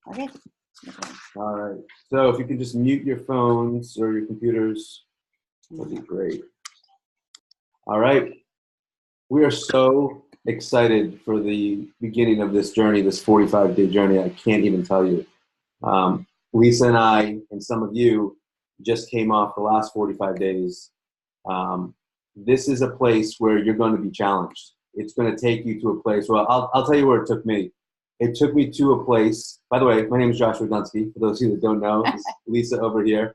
Okay. All right. So if you can just mute your phones or your computers, that'd be great. All right. We are so excited for the beginning of this journey, this 45-day journey. I can't even tell you. Lisa and I, and some of you, just came off the last 45 days. This is a place where you're going to be challenged. It's going to take you to a place. Well, I'll tell you where it took me. It took me to a place. By the way, my name is Joshua Dunsky. For those of you that don't know, this is Lisa over here.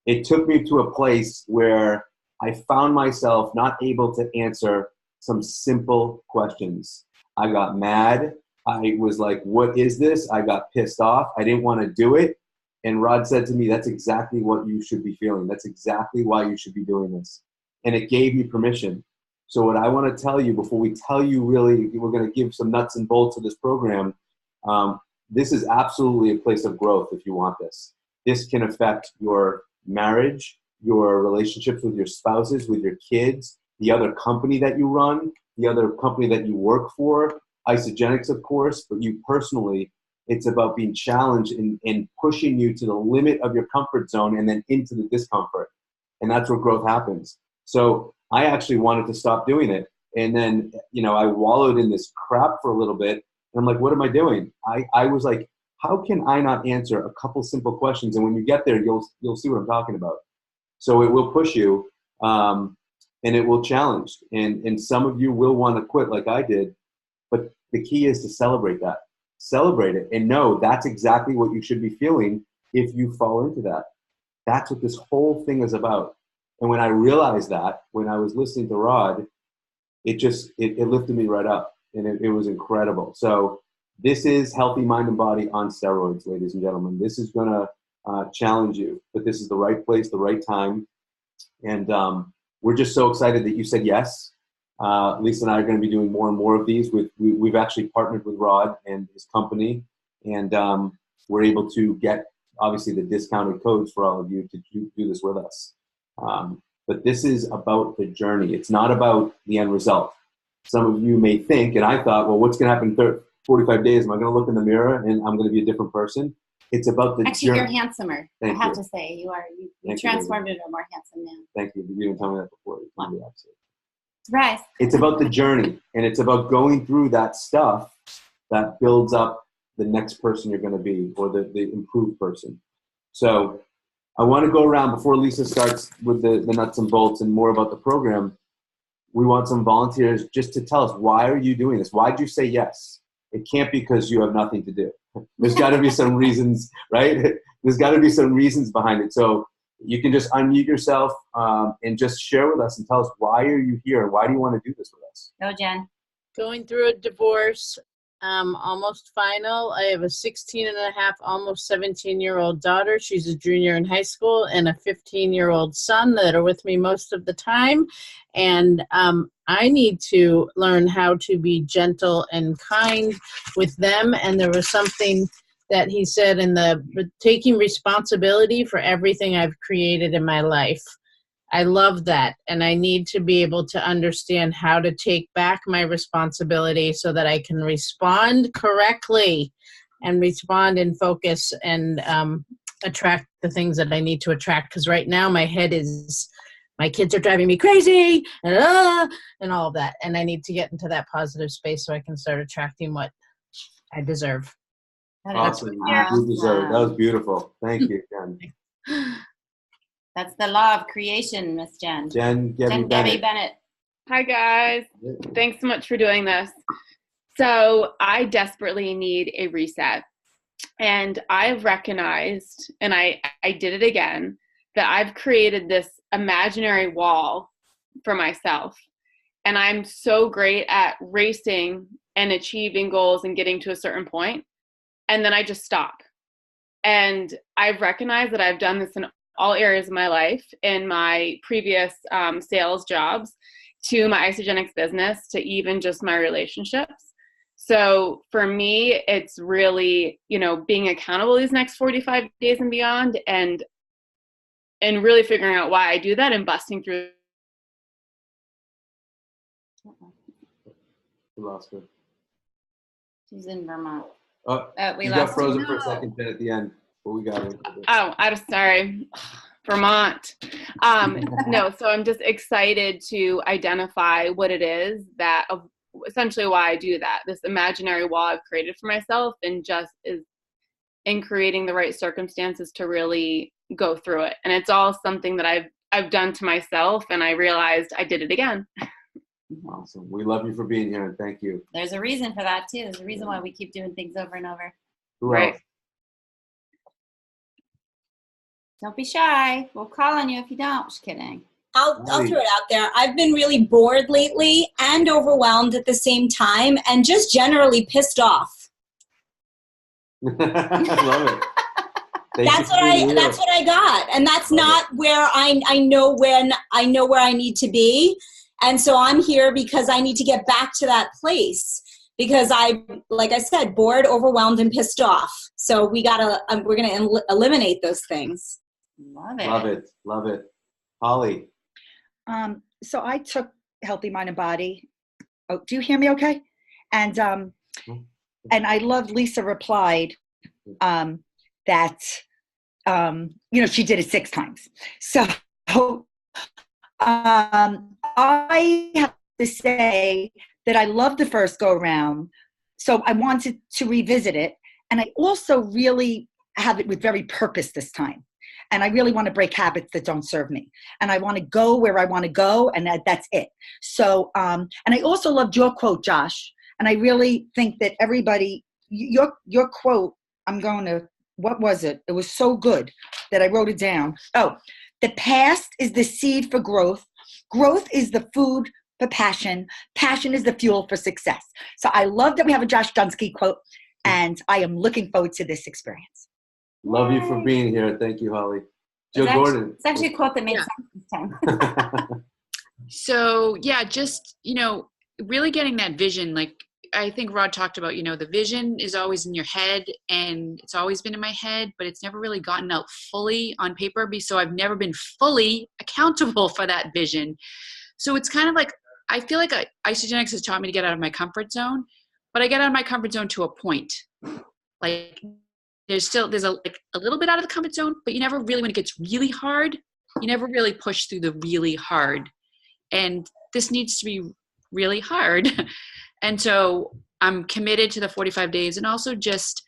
It took me to a place where I found myself not able to answer some simple questions. I got mad. I was like, what is this? I got pissed off. I didn't want to do it. And Rod said to me, that's exactly what you should be feeling. That's exactly why you should be doing this. And it gave me permission. So what I want to tell you before we tell you really, we're going to give some nuts and bolts of this program. This is absolutely a place of growth if you want this. This can affect your marriage, your relationships with your spouses, with your kids, the other company that you run, the other company that you work for, Isagenix, of course, but you personally, it's about being challenged and pushing you to the limit of your comfort zone and then into the discomfort. And that's where growth happens. So I actually wanted to stop doing it. And then, I wallowed in this crap for a little bit. And I'm like, what am I doing? I was like, how can I not answer a couple simple questions? And when you get there, you'll see what I'm talking about. So it will push you, and it will challenge. And some of you will want to quit like I did. But the key is to celebrate that. Celebrate it and know that's exactly what you should be feeling if you fall into that. That's what this whole thing is about. And when I realized that, when I was listening to Rod, it lifted me right up, and it was incredible. So this is Healthy Mind and Body on steroids, ladies and gentlemen. This is going to challenge you, but this is the right place, the right time. And we're just so excited that you said yes. Lisa and I are going to be doing more and more of these. We've actually partnered with Rod and his company, and we're able to get, obviously, the discounted codes for all of you to do this with us. But this is about the journey. It's not about the end result. Some of you may think, and I thought, well, what's going to happen in 45 days? Am I going to look in the mirror and I'm going to be a different person? It's about the Actually, journey. you're handsomer. Thank I have you. to say, you Thank transformed you, into a more handsome man. Thank you. You didn't tell me that before. Surprise. It's about the journey, and it's about going through that stuff that builds up the next person you're going to be, or the improved person. So I want to go around before Lisa starts with the nuts and bolts and more about the program. We want some volunteers just to tell us, why are you doing this? Why'd you say yes? It can't be because you have nothing to do. There's got to be some reasons, right? There's got to be some reasons behind it. So you can just unmute yourself and just share with us and tell us, why are you here? And why do you want to do this with us? Go, Jen. Going through a divorce, almost final. I have a 16 and a half, almost 17-year-old daughter. She's a junior in high school, and a 15-year-old son that are with me most of the time. And I need to learn how to be gentle and kind with them. And there was something that he said in the taking responsibility for everything I've created in my life. I love that, and I need to be able to understand how to take back my responsibility so that I can respond correctly and respond and focus and attract the things that I need to attract. Because right now my head is, my kids are driving me crazy and all of that, and I need to get into that positive space so I can start attracting what I deserve. Awesome. You deserve. That was beautiful. Thank you, Jen. That's the law of creation, Miss Jen. Jen Debbie Bennett. Hi, guys. Thanks so much for doing this. So I desperately need a reset. And I've recognized, and I did it again, that I've created this imaginary wall for myself. And I'm so great at racing and achieving goals and getting to a certain point. And then I just stop. And I've recognized that I've done this in all areas of my life, in my previous sales jobs, to my Isagenix business, to even just my relationships. So for me, it's really, being accountable these next 45 days and beyond, and really figuring out why I do that and busting through. We lost her. She's in Vermont. We you lost got frozen you. for a second, Jen, at the end, but we got it. Oh, I'm sorry. Vermont. No, so I'm just excited to identify what it is that essentially why I do that. This imaginary wall I've created for myself, and just is in creating the right circumstances to really go through it. And it's all something that I've done to myself, and I realized I did it again. Awesome. We love you for being here, and thank you. There's a reason for that too. There's a reason why we keep doing things over and over. Who Right. else? Don't be shy. We'll call on you if you don't. Just kidding. I'll throw it out there. I've been really bored lately and overwhelmed at the same time, and just generally pissed off. I love it. Thank you That's for being here. that's what I got, and that's Love not where I know where I need to be, and so I'm here because I need to get back to that place, because like I said, bored, overwhelmed, and pissed off. So we're gonna eliminate those things. Love it. Love it. Love it. Holly. So I took Healthy Mind and Body. Oh, do you hear me okay? And I love Lisa replied that she did it 6 times. So I have to say that I love the first go around. So I wanted to revisit it, and I also really have it with very purpose this time. And I really want to break habits that don't serve me. And I want to go where I want to go, and that's it. So, and I also loved your quote, Josh. And I really think that everybody, your quote, what was it? It was so good that I wrote it down. Oh, the past is the seed for growth. Growth is the food for passion. Passion is the fuel for success. So I love that we have a Josh Dunsky quote, and I am looking forward to this experience. Love you for being here. Thank you, Holly. Jill Gordon. It's actually a quote that made sense this time. So yeah, just, really getting that vision. Like I think Rod talked about, the vision is always in your head, and it's always been in my head, but it's never really gotten out fully on paper. So I've never been fully accountable for that vision. So it's kind of like, I feel like Isagenix has taught me to get out of my comfort zone, but I get out of my comfort zone to a point. Like there's a little bit out of the comfort zone, but you never really, when it gets really hard, you never really push through the really hard. And this needs to be really hard. And so I'm committed to the 45 days, and also just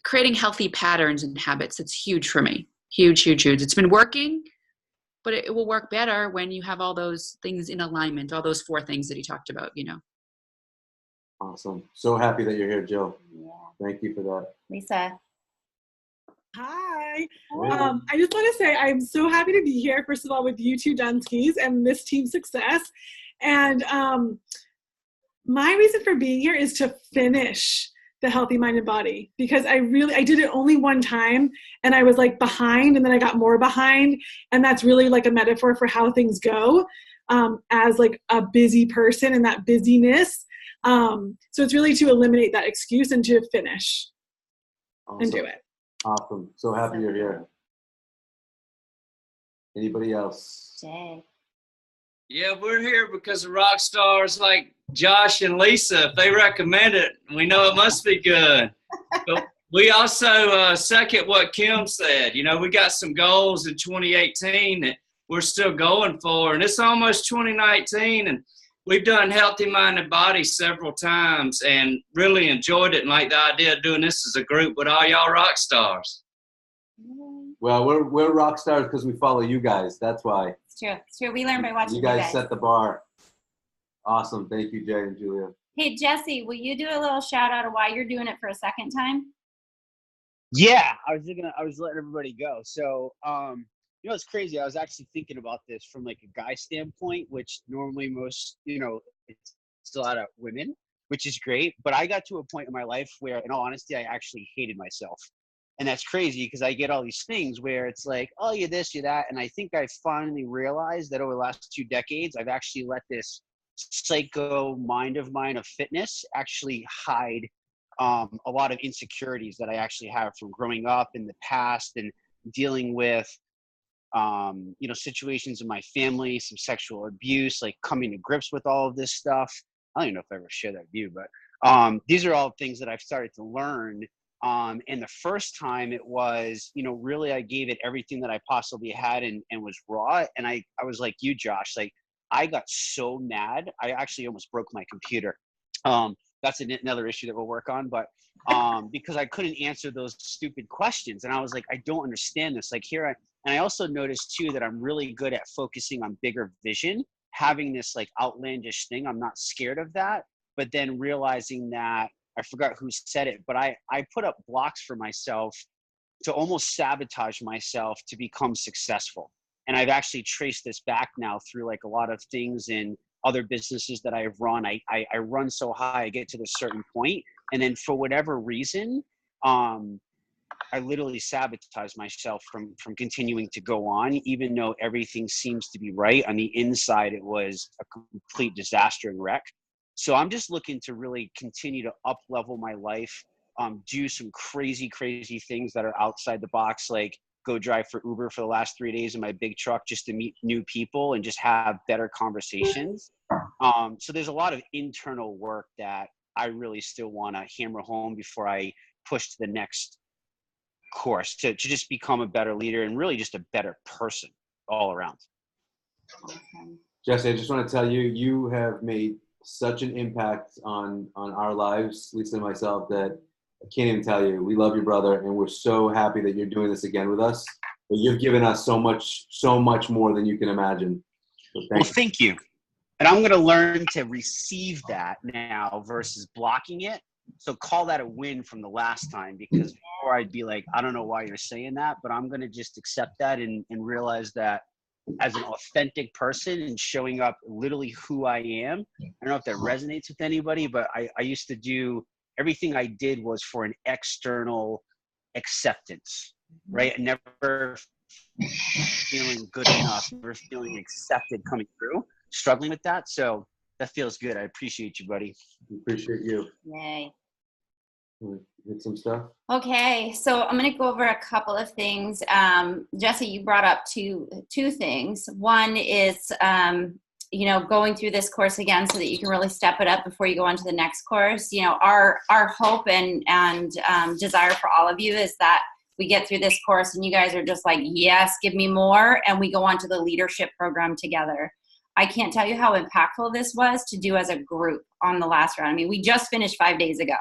creating healthy patterns and habits. It's huge for me. Huge, huge, huge. It's been working, but it will work better when you have all those things in alignment, all those 4 things that he talked about, Awesome. So happy that you're here, Jill. Yeah. Thank you for that. Lisa. Hi. Great. I just want to say I'm so happy to be here, first of all, with you two Dunskys and this team success. And my reason for being here is to finish the Healthy Mind and Body, because I did it only one time, and I was like behind, and then I got more behind. And that's really like a metaphor for how things go as like a busy person and that busyness. So it's really to eliminate that excuse and to finish and do it. Awesome. So happy you're here. Anybody else? Jay. Yeah, we're here because of rock stars like Josh and Lisa. If they recommend it, we know it must be good. But we also second what Kim said. We got some goals in 2018 that we're still going for, and it's almost 2019, and we've done Healthy Mind and Body several times and really enjoyed it, and like the idea of doing this as a group with all y'all rock stars. Well, we're rock stars because we follow you guys. That's why. It's true. It's true. We learn by watching You guys set the bar. Awesome. Thank you, Jay and Julia. Hey, Jesse, will you do a little shout out of why you're doing it for a second time? Yeah, I was letting everybody go. So, it's crazy. I was actually thinking about this from like a guy standpoint, which normally most, it's still out of women, which is great. But I got to a point in my life where, in all honesty, I actually hated myself. And that's crazy because I get all these things where it's like, oh, you're this, you're that. And I think I finally realized that over the last 2 decades, I've actually let this psycho mind of mine of fitness actually hide a lot of insecurities that I actually have from growing up in the past and dealing with, situations in my family, some sexual abuse, like coming to grips with all of this stuff. I don't even know if I ever share that view, but These are all things that I've started to learn. And the first time it was, you know, really I gave it everything that I possibly had and was raw. And I was like you, Josh, like I got so mad. I actually almost broke my computer. That's another issue that we'll work on, but because I couldn't answer those stupid questions. And I was like, I don't understand this. Like and I also noticed too that I'm really good at focusing on bigger vision, having this like outlandish thing. I'm not scared of that, but then realizing that I forgot who said it, but I put up blocks for myself to almost sabotage myself to become successful. And I've actually traced this back now through like a lot of things in other businesses that I've run. I run so high, I get to this certain point, and then for whatever reason, I literally sabotage myself from continuing to go on, even though everything seems to be right. On the inside, it was a complete disaster and wreck. So I'm just looking to really continue to up level my life, do some crazy things that are outside the box, like go drive for Uber for the last 3 days in my big truck just to meet new people and just have better conversations. So there's a lot of internal work that I really still want to hammer home before I push to the next course to just become a better leader and really just a better person all around. Jesse, I just want to tell you, you have made such an impact on our lives, Lisa and myself, that I can't even tell you. We love your brother, and we're so happy that you're doing this again with us. But you've given us so much more than you can imagine. So thank you. And I'm going to learn to receive that now versus blocking it. So call that a win from the last time, because before I'd be like, I don't know why you're saying that, but I'm going to just accept that and realize that as an authentic person and showing up literally who I am. I don't know if that resonates with anybody, but I used to do everything I did was for an external acceptance, right? Never feeling good enough, never feeling accepted coming through, struggling with that. So that feels good. I appreciate you, buddy. Appreciate you. Yay. Get some stuff. Okay, so I'm going to go over a couple of things. Jesse, you brought up two things. One is, going through this course again so that you can really step it up before you go on to the next course. You know, our hope and desire for all of you is that we get through this course and you guys are just like, yes, give me more, and we go on to the leadership program together. I can't tell you how impactful this was to do as a group on the last round. I mean, we just finished 5 days ago.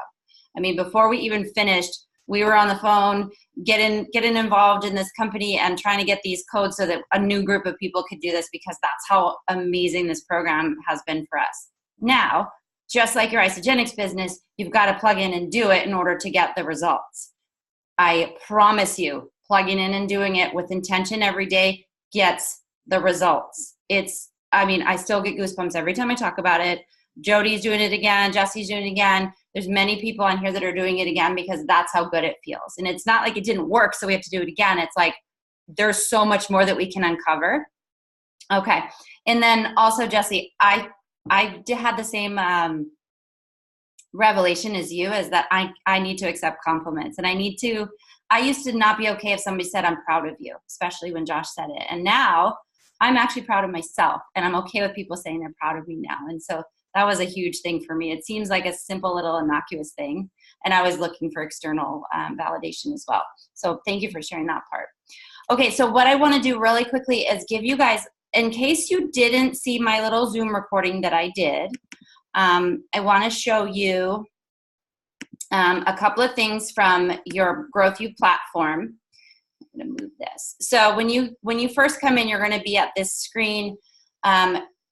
I mean, before we even finished, we were on the phone, getting involved in this company and trying to get these codes so that a new group of people could do this, because that's how amazing this program has been for us. Now, just like your Isagenix business, you've got to plug in and do it in order to get the results. I promise you, plugging in and doing it with intention every day gets the results. I still get goosebumps every time I talk about it. Jody's doing it again. Jesse's doing it again. There's many people on here that are doing it again because that's how good it feels. And it's not like it didn't work, so we have to do it again. It's like there's so much more that we can uncover. Okay. And then also, Jesse, I had the same revelation as you, is that I need to accept compliments. And I used to not be okay if somebody said, I'm proud of you, especially when Josh said it. And now I'm actually proud of myself, and I'm okay with people saying they're proud of me now. And so that was a huge thing for me. It seems like a simple little innocuous thing, and I was looking for external validation as well. So thank you for sharing that part. Okay, so what I want to do really quickly is give you guys, in case you didn't see my little Zoom recording that I did, I want to show you a couple of things from your GrowthU platform. I'm going to move this. So when you first come in, you're going to be at this screen.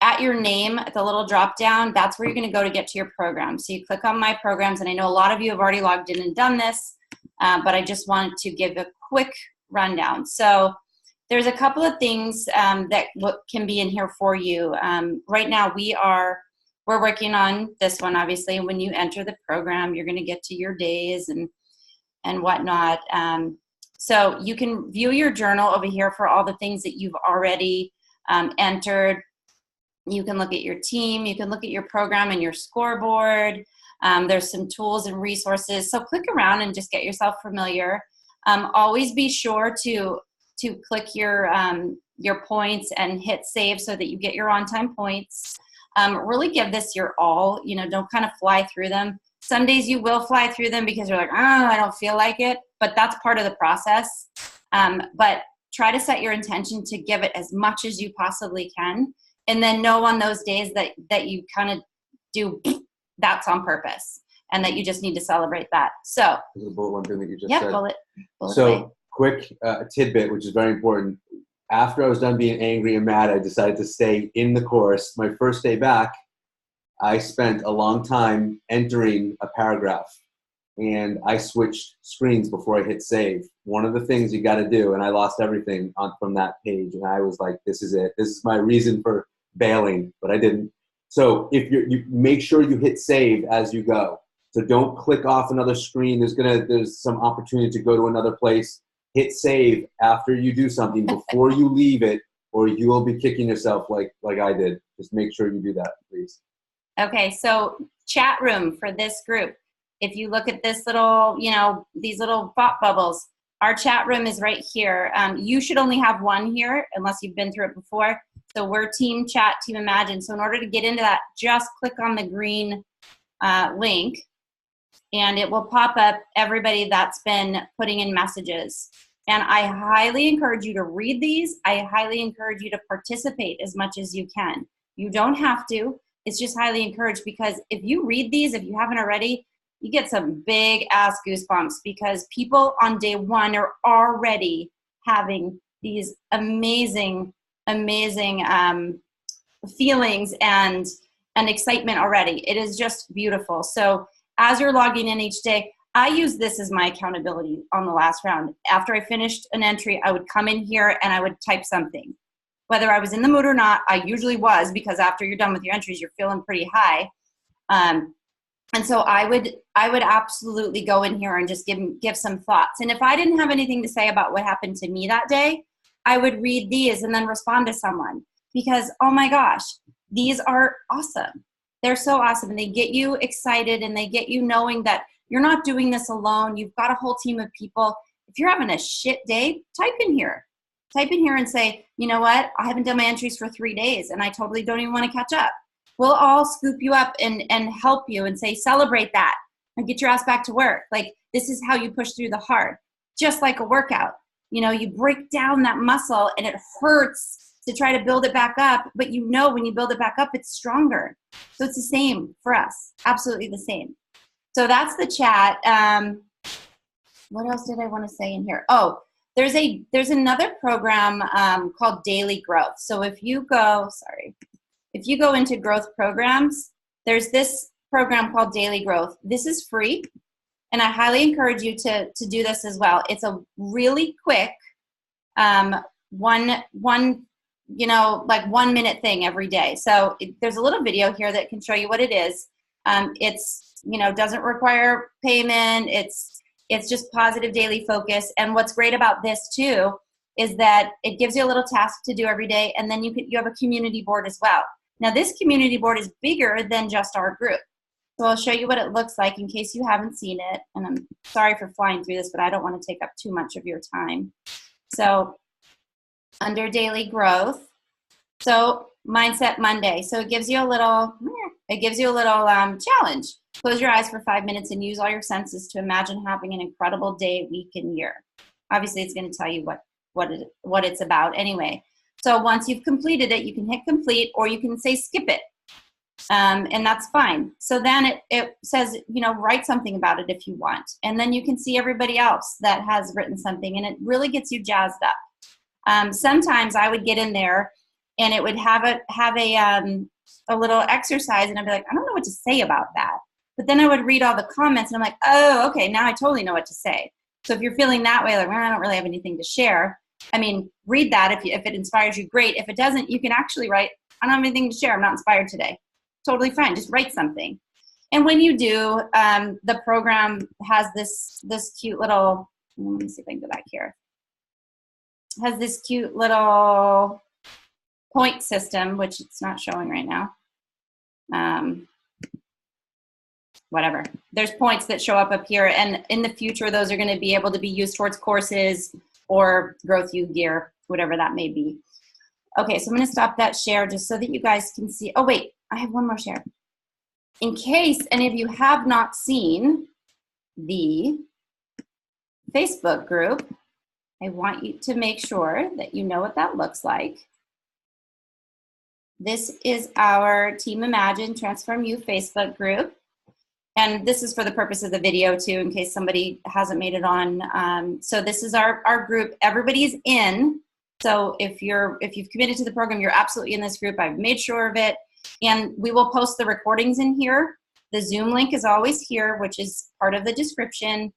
At your name, at the little drop down, that's where you're going to get to your program. So you click on my programs, and I know a lot of you have already logged in and done this, but I just wanted to give a quick rundown. So there's a couple of things that can be in here for you. Right now we're working on this one. Obviously, when you enter the program, you're going to get to your days and whatnot. So you can view your journal over here for all the things that you've already entered. You can look at your team, you can look at your program and your scoreboard. There's some tools and resources. So click around and just get yourself familiar. Always be sure to click your points and hit save so that you get your on-time points. Really give this your all, don't kind of fly through them. Some days you will fly through them because you're like, oh, I don't feel like it, but that's part of the process. But try to set your intention to give it as much as you possibly can. And then know on those days that you kind of do, that's on purpose. And that you just need to celebrate that. So, there's a bullet one thing that you just yeah, said. bullet So, away. quick tidbit, which is very important. After I was done being angry and mad, I decided to stay in the course. My first day back, I spent a long time entering a paragraph, and I switched screens before I hit save. One of the things you got to do, and I lost everything from that page, and I was like, this is it. This is my reason for bailing, but I didn't. So if you make sure you hit save as you go. So don't click off another screen. There's some opportunity to go to another place. Hit save after you do something before you leave it, or you will be kicking yourself like I did. Just make sure you do that, please. Okay, so chat room for this group. If you look at this little, these little thought bubbles, our chat room is right here. You should only have one here unless you've been through it before. So we're Team Chat, Team Imagine. So in order to get into that, just click on the green link, and it will pop up everybody that's been putting in messages. And I highly encourage you to read these. I highly encourage you to participate as much as you can. You don't have to. It's just highly encouraged, because if you read these, if you haven't already, you get some big ass goosebumps, because people on day one are already having these amazing feelings and excitement already. It is just beautiful. So as you're logging in each day, I use this as my accountability on the last round. After I finished an entry, I would come in here and I would type something. Whether I was in the mood or not, I usually was, because after you're done with your entries, you're feeling pretty high. And so I would absolutely go in here and just give some thoughts. And if I didn't have anything to say about what happened to me that day, I would read these and then respond to someone, because, oh my gosh, these are awesome. They're so awesome, and they get you excited, and they get you knowing that you're not doing this alone. You've got a whole team of people. If you're having a shit day, type in here. Type in here and say, you know what? I haven't done my entries for 3 days, and I totally don't even want to catch up. We'll all scoop you up and help you and say, celebrate that and get your ass back to work. Like, this is how you push through the hard. Just like a workout. You break down that muscle and it hurts to try to build it back up, but when you build it back up, it's stronger. So it's the same for us. Absolutely the same. So that's the chat. What else did I want to say in here? Oh, there's another program called Daily Growth. So if you go into growth programs, there's this program called Daily Growth. This is free, and I highly encourage you to do this as well. It's a really quick one 1 minute thing every day. So there's a little video here that can show you what it is. It's doesn't require payment. It's just positive daily focus. And what's great about this too is that it gives you a little task to do every day, and then you have a community board as well. Now this community board is bigger than just our group. So I'll show you what it looks like in case you haven't seen it. And I'm sorry for flying through this, but I don't want to take up too much of your time. So under Daily Growth, so Mindset Monday. So it gives you a little challenge. Close your eyes for 5 minutes and use all your senses to imagine having an incredible day, week, and year. Obviously, it's going to tell you what it's about anyway. So once you've completed it, you can hit complete, or you can say skip it. And that's fine. So then it says, write something about it if you want. And then you can see everybody else that has written something, and it really gets you jazzed up. Sometimes I would get in there and it would have a little exercise, and I'd be like, I don't know what to say about that. But then I would read all the comments and I'm like, oh, okay, now I totally know what to say. So if you're feeling that way, like, well, I don't really have anything to share, read that. If it inspires you, great. If it doesn't, you can actually write, I don't have anything to share. I'm not inspired today. Totally fine. Just write something. And when you do, the program has this cute little, let me see if I can go back here. Has this cute little point system, which it's not showing right now. Whatever. There's points that show up here, and in the future, those are going to be able to be used towards courses or Growth U gear, whatever that may be. Okay, so I'm going to stop that share just so that you guys can see. Oh, wait, I have one more share. in case any of you have not seen the Facebook group, I want you to make sure that you know what that looks like. This is our Team Imagine Transform You Facebook group. And this is for the purpose of the video too, in case somebody hasn't made it on. So this is our group. Everybody's in. So if you've committed to the program, you're absolutely in this group. I've made sure of it. And we will post the recordings in here. The Zoom link is always here, which is part of the description.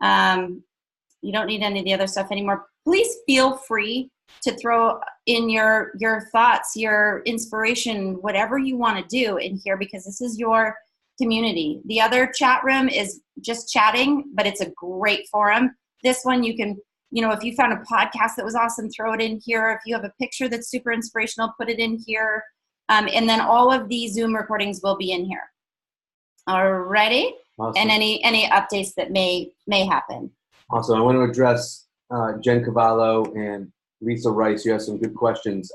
You don't need any of the other stuff anymore. Please feel free to throw in your thoughts, your inspiration, whatever you want to do in here, because this is your community. The other chat room is just chatting, but it's a great forum. This one you can, if you found a podcast that was awesome, throw it in here. If you have a picture that's super inspirational, put it in here. And then all of the Zoom recordings will be in here. Alrighty? Awesome. And any updates that may happen. Awesome. I want to address Jen Cavallo and Lisa Rice. You have some good questions.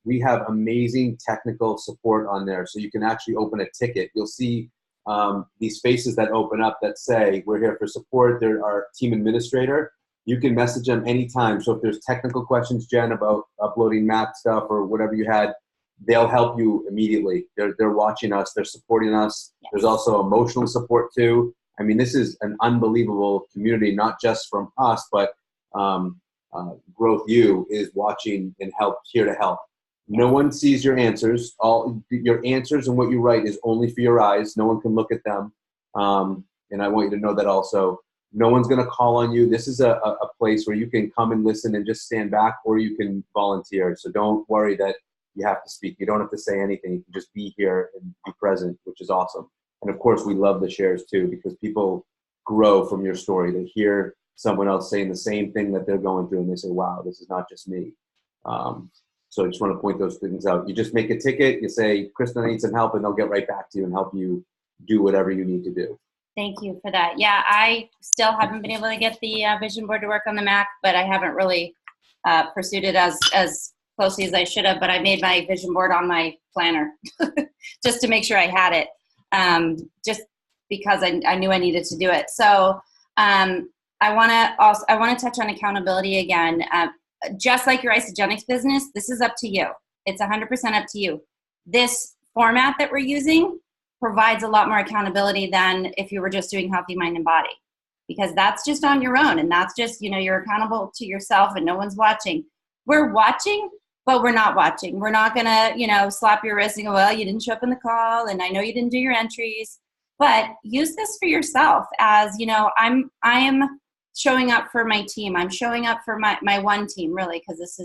We have amazing technical support on there, so you can actually open a ticket. You'll see these spaces that open up that say, we're here for support. They're our team administrator. You can message them anytime. So if there's technical questions, Jen, about uploading math stuff or whatever you had, they'll help you immediately. They're watching us. They're supporting us. Yes. There's also emotional support too. I mean, this is an unbelievable community, not just from us, but Growth U is watching and here to help. No one sees your answers. All your answers and what you write is only for your eyes. No one can look at them. And I want you to know that also. No one's going to call on you. This is a place where you can come and listen and just stand back, or you can volunteer. So don't worry that you have to speak. You don't have to say anything. You can just be here and be present, which is awesome. And of course, we love the shares too, because people grow from your story. They hear someone else saying the same thing that they're going through, and they say, wow, this is not just me. So I just want to point those things out. You just make a ticket, you say, Kristen, I need some help, and they'll get right back to you and help you do whatever you need to do. Thank you for that. Yeah, I still haven't been able to get the vision board to work on the Mac, but I haven't really pursued it as closely as I should have, but I made my vision board on my planner just to make sure I had it, just because I knew I needed to do it. So I want to touch on accountability again. Just like your Isagenix business, this is up to you. It's 100% up to you. This format that we're using provides a lot more accountability than if you were just doing Healthy Mind and Body, because that's just on your own, and that's just, you're accountable to yourself and no one's watching. We're watching, but we're not watching. We're not gonna, slap your wrist and go, well, you didn't show up in the call, and I know you didn't do your entries, but use this for yourself as, I am showing up for my team. I'm showing up for my one team, really, because this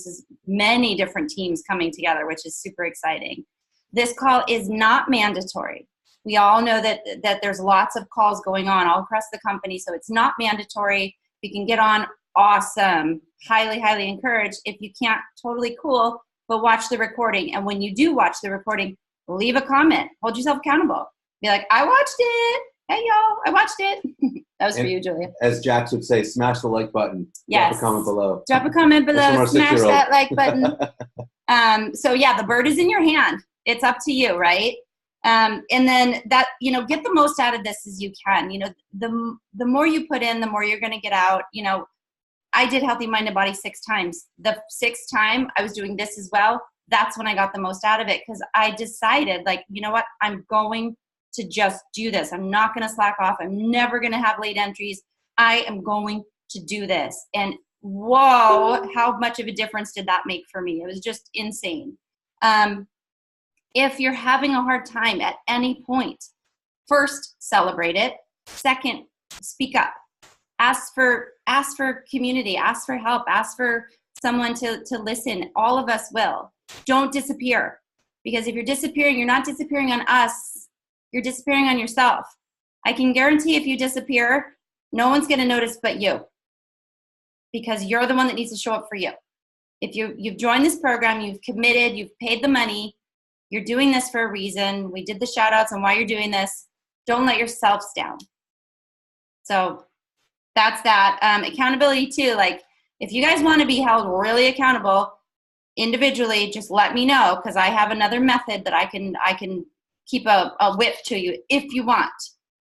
is many different teams coming together, which is super exciting. This call is not mandatory. We all know that there's lots of calls going on all across the company, so it's not mandatory. You can get on, awesome. Highly, highly encouraged. If you can't, totally cool, but watch the recording. And when you do watch the recording, leave a comment. Hold yourself accountable. Be like, I watched it. Hey, y'all, I watched it. That was for you, Julia. As Jax would say, smash the like button. Yes. Drop a comment below. Drop a comment below. Smash that like button. So yeah, the bird is in your hand. It's up to you, right? And then that, get the most out of this as you can. The more you put in, the more you're going to get out. I did Healthy Mind and Body 6 times. The 6th time I was doing this as well. That's when I got the most out of it, because I decided, you know what? I'm going to just do this. I'm not going to slack off. I'm never going to have late entries. I am going to do this. And whoa, how much of a difference did that make for me? It was just insane. If you're having a hard time at any point, first, celebrate it. Second, speak up. Ask for community. Ask for help. Ask for someone to listen. All of us will. Don't disappear, because if you're disappearing, you're not disappearing on us. You're disappearing on yourself. I can guarantee if you disappear, no one's going to notice but you, because you're the one that needs to show up for you. If you've joined this program, you've committed, you've paid the money, you're doing this for a reason. We did the shout outs on why you're doing this. Don't let yourselves down. So that's that. Accountability too. If you guys want to be held really accountable individually, just let me know, because I have another method that I can keep a whip to you if you want.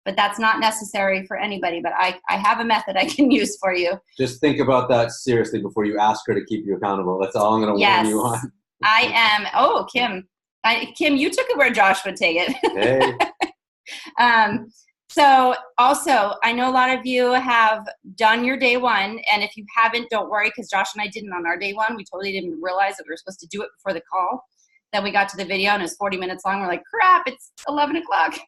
But that's not necessary for anybody. But I have a method I can use for you. Just think about that seriously before you ask her to keep you accountable. That's all I'm going to warn you on. I am. Oh, Kim. Kim, you took it where Josh would take it. Hey. So also, I know a lot of you have done your day one. And if you haven't, don't worry, because Josh and I didn't on our day one. We totally didn't realize that we were supposed to do it before the call. Then we got to the video and it was 40 minutes long. We're like, crap, it's 11 o'clock.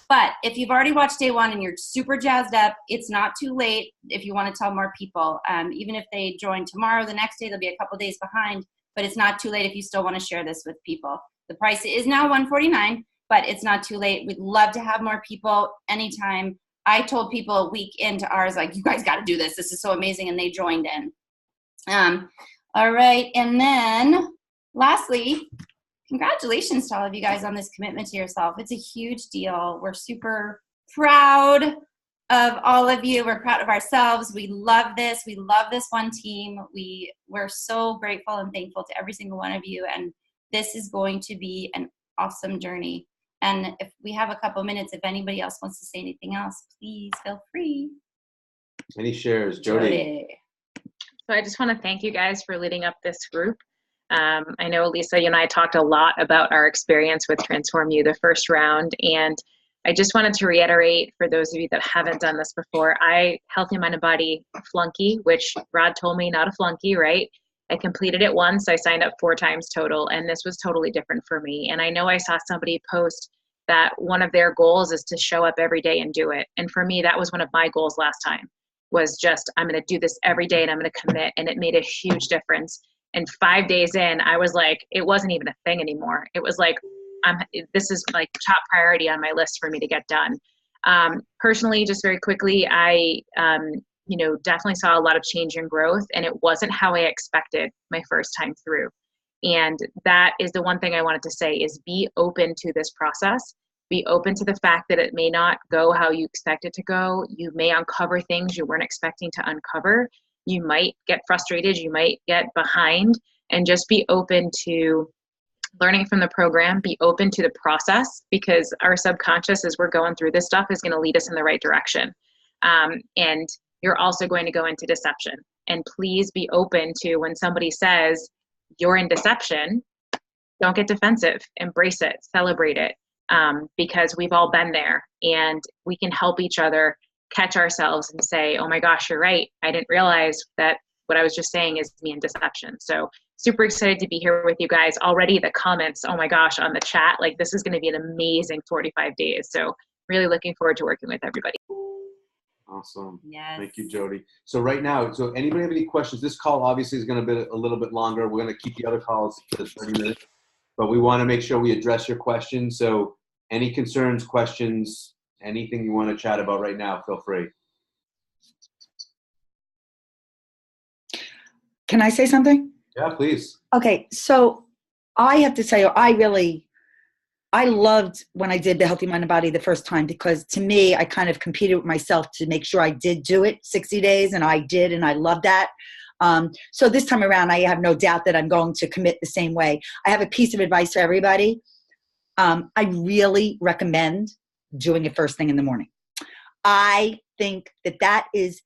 But if you've already watched day one and you're super jazzed up, it's not too late if you want to tell more people. Even if they join tomorrow, the next day, they'll be a couple days behind. But it's not too late if you still want to share this with people. The price is now $149, but it's not too late. We'd love to have more people anytime. I told people a week into ours, like, you guys got to do this. This is so amazing. And they joined in. All right. And then lastly, congratulations to all of you guys on this commitment to yourself. It's a huge deal. We're super proud of all of you. We're proud of ourselves. We love this. We love this one team. We're so grateful and thankful to every single one of you. And this is going to be an awesome journey. And if we have a couple minutes, if anybody else wants to say anything else, please feel free. Any shares? Jody. So I just want to thank you guys for leading up this group. I know, Lisa, you and I talked a lot about our experience with Transform You the first round, and I just wanted to reiterate for those of you that haven't done this before, Healthy Mind and Body flunky, which Rod told me not a flunky, right? I completed it once, I signed up 4 times total, and this was totally different for me. And I know I saw somebody post that one of their goals is to show up every day and do it. And for me, that was one of my goals last time, was just, I'm going to do this every day and I'm going to commit. And it made a huge difference. And 5 days in, I was like, it wasn't even a thing anymore. It was like, this is like top priority on my list for me to get done. Personally, just very quickly, I definitely saw a lot of change and growth, and it wasn't how I expected my first time through. And that is the one thing I wanted to say is be open to this process. Be open to the fact that it may not go how you expect it to go. You may uncover things you weren't expecting to uncover. You might get frustrated, you might get behind, and just be open to learning from the program, be open to the process, because our subconscious, as we're going through this stuff, is going to lead us in the right direction. And you're also going to go into deception. And please be open to when somebody says you're in deception, don't get defensive, embrace it, celebrate it, because we've all been there and we can help each other catch ourselves and say, oh my gosh, you're right. I didn't realize that what I was just saying is me in deception. So super excited to be here with you guys. Already the comments, oh my gosh, on the chat, like this is going to be an amazing 45 days. So really looking forward to working with everybody. Awesome. Yes. Thank you, Jody. So right now, so anybody have any questions? This call obviously is going to be a little bit longer. We're going to keep the other calls to 30 minutes, but we want to make sure we address your questions. So any concerns, questions, anything you want to chat about right now, feel free. Can I say something? Yeah, please. Okay, so I have to tell you, I loved when I did the Healthy Mind and Body the first time, because to me, I kind of competed with myself to make sure I did do it 60 days, and I did, and I loved that. So this time around, I have no doubt that I'm going to commit the same way. I have a piece of advice for everybody. I really recommend doing it first thing in the morning. I think that is,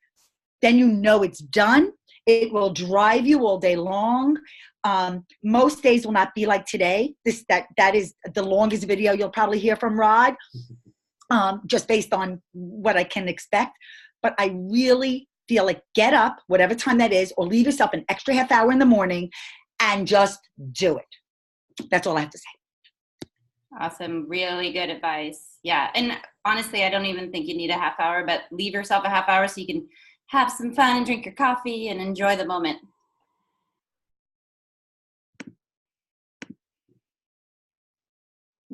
then you know it's done. It will drive you all day long. Most days will not be like today. That is the longest video you'll probably hear from Rod, just based on what I can expect. But I really feel like get up, whatever time that is, or leave yourself an extra half hour in the morning and just do it. That's all I have to say. Awesome. Really good advice. Yeah. And honestly, I don't even think you need a half hour, but leave yourself a half hour so you can have some fun and drink your coffee and enjoy the moment.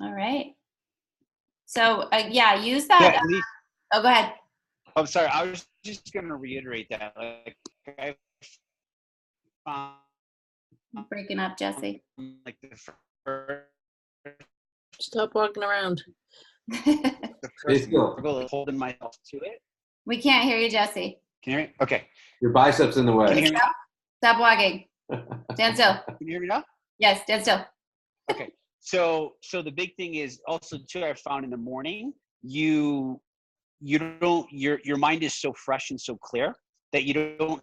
All right. So yeah, use that. Yeah, oh, go ahead. I'm sorry. I was just going to reiterate that. Like, You're breaking up, Jesse. Like the first, Stop walking around. the first goal is holding myself to it. We can't hear you, Jesse. Can you hear me? Okay. Your biceps in the way. Can you hear me? Stop walking. Stand still. Can you hear me now? Yes, stand still. Okay. So the big thing is also too, I found in the morning, you don't, your mind is so fresh and so clear that you don't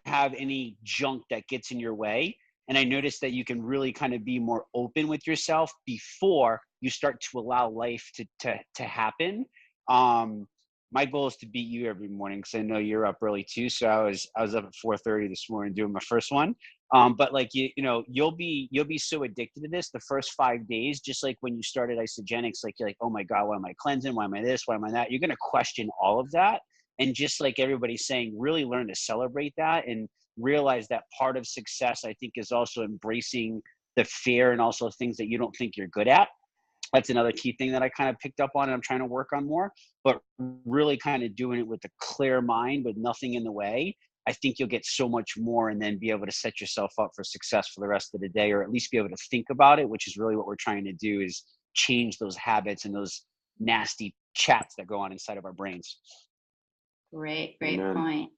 have any junk that gets in your way. And I noticed that you can really kind of be more open with yourself before you start to allow life to happen. My goal is to beat you every morning, because I know you're up early too. So I was up at 4:30 this morning doing my first one. But like you know, you'll be so addicted to this the first 5 days, just like when you started Isogenics. Like you're like, oh my God, why am I cleansing? Why am I this? Why am I that? You're gonna question all of that, and just like everybody's saying, really learn to celebrate that and realize that part of success, I think, is also embracing the fear and also things that you don't think you're good at. That's another key thing that I kind of picked up on and I'm trying to work on more, but really kind of doing it with a clear mind with nothing in the way. I think you'll get so much more, and then be able to set yourself up for success for the rest of the day, or at least be able to think about it, which is really what we're trying to do, is change those habits and those nasty chats that go on inside of our brains. Great point.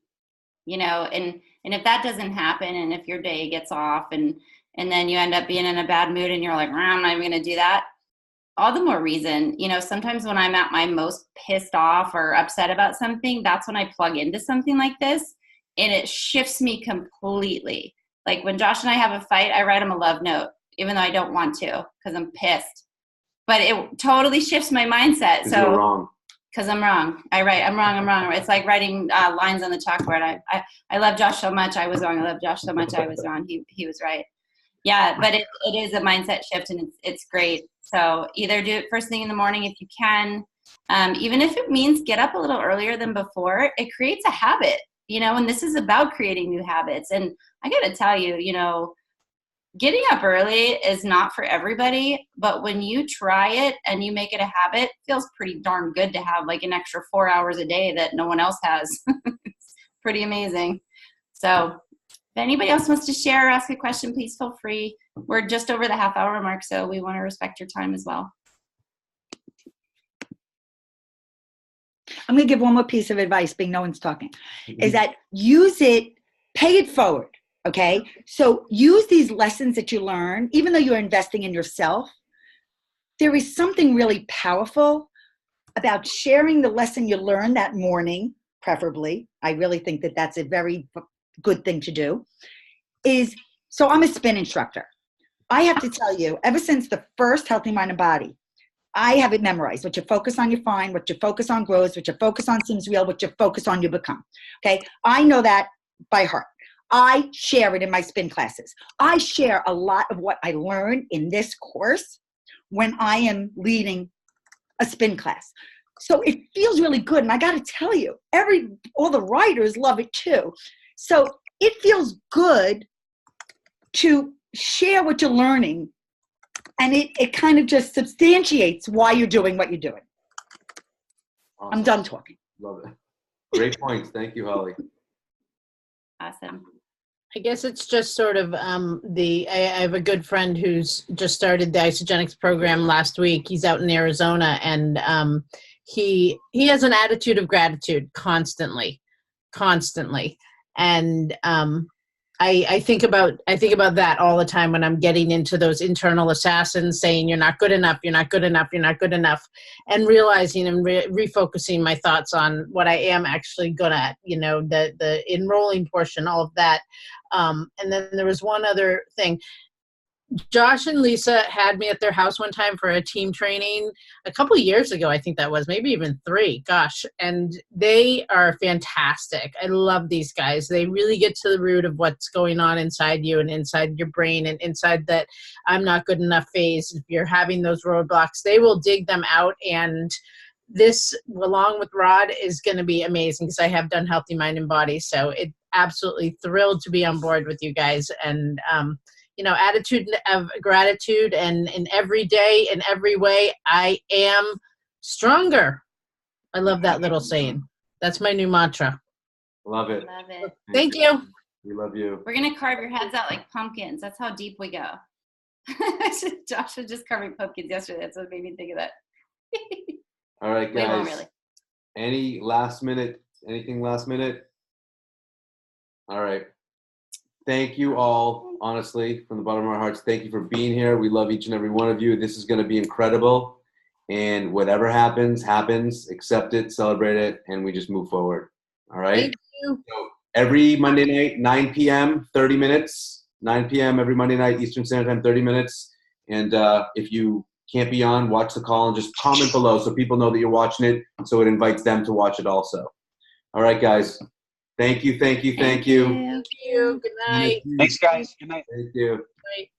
You know, and if that doesn't happen, and if your day gets off and then you end up being in a bad mood and you're like, I'm not even going to do that, all the more reason. You know, sometimes when I'm at my most pissed off or upset about something, that's when I plug into something like this, and it shifts me completely. Like when Josh and I have a fight, I write him a love note, even though I don't want to, because I'm pissed. But it totally shifts my mindset. So you're wrong. Because I'm wrong. I'm wrong. It's like writing lines on the chalkboard. I love Josh so much, I was wrong. I love Josh so much, I was wrong. He was right. Yeah, but it is a mindset shift, and it's great. So either do it first thing in the morning if you can. Even if it means get up a little earlier than before, it creates a habit, you know, and this is about creating new habits. And I got to tell you, you know, getting up early is not for everybody, but when you try it and you make it a habit, it feels pretty darn good to have like an extra 4 hours a day that no one else has. It's pretty amazing. So if anybody else wants to share or ask a question, please feel free. We're just over the half-hour mark, so we want to respect your time as well. I'm going to give one more piece of advice, being no one's talking, is that use it, pay it forward. Okay, so use these lessons that you learn, even though you're investing in yourself. There is something really powerful about sharing the lesson you learned that morning, preferably. I really think that that's a very good thing to do. So I'm a spin instructor. I have to tell you, ever since the first Healthy Mind and Body, I have it memorized. What you focus on, you find. What you focus on grows. What you focus on seems real. What you focus on, you become. Okay, I know that by heart. I share it in my spin classes. I share a lot of what I learned in this course when I am leading a spin class. So it feels really good. And I got to tell you, all the writers love it too. So it feels good to share what you're learning. And it kind of just substantiates why you're doing what you're doing. Awesome. I'm done talking. Love it. Great points. Thank you, Holly. Awesome. I guess it's just sort of I have a good friend who's just started the Isogenics program last week. He's out in Arizona, and he has an attitude of gratitude constantly. And I think about that all the time when I'm getting into those internal assassins saying you're not good enough, and realizing and refocusing my thoughts on what I am actually good at, you know, the enrolling portion, all of that. And then there was one other thing. Josh and Lisa had me at their house one time for a team training a couple of years ago. I think that was maybe even 3. Gosh. And they are fantastic. I love these guys. They really get to the root of what's going on inside you and inside your brain and inside that I'm not good enough phase. If you're having those roadblocks, they will dig them out. And this, along with Rod, is going to be amazing because I have done Healthy Mind and Body. So it absolutely thrilled to be on board with you guys. And, you know, attitude of gratitude, and in every day, in every way, I am stronger. I love that little saying. That's my new mantra. Love it. Love it. Thank you. We love you. We're going to carve your heads out like pumpkins. That's how deep we go. Josh was just carving pumpkins yesterday. That's what made me think of that. All right, guys. We won't really. Anything last minute? All right. Thank you all honestly, from the bottom of our hearts, thank you for being here. We love each and every one of you. This is going to be incredible. And whatever happens, happens. Accept it, celebrate it, and we just move forward. All right? Thank you. So every Monday night, 9 p.m., 30 minutes. 9 p.m. every Monday night, Eastern Standard Time, 30 minutes. And if you can't be on, watch the call and just comment below so people know that you're watching it, so it invites them to watch it also. All right, guys. Thank you, thank you, thank you. Thank you. Good night. Thanks, guys. Good night. Thank you. Bye.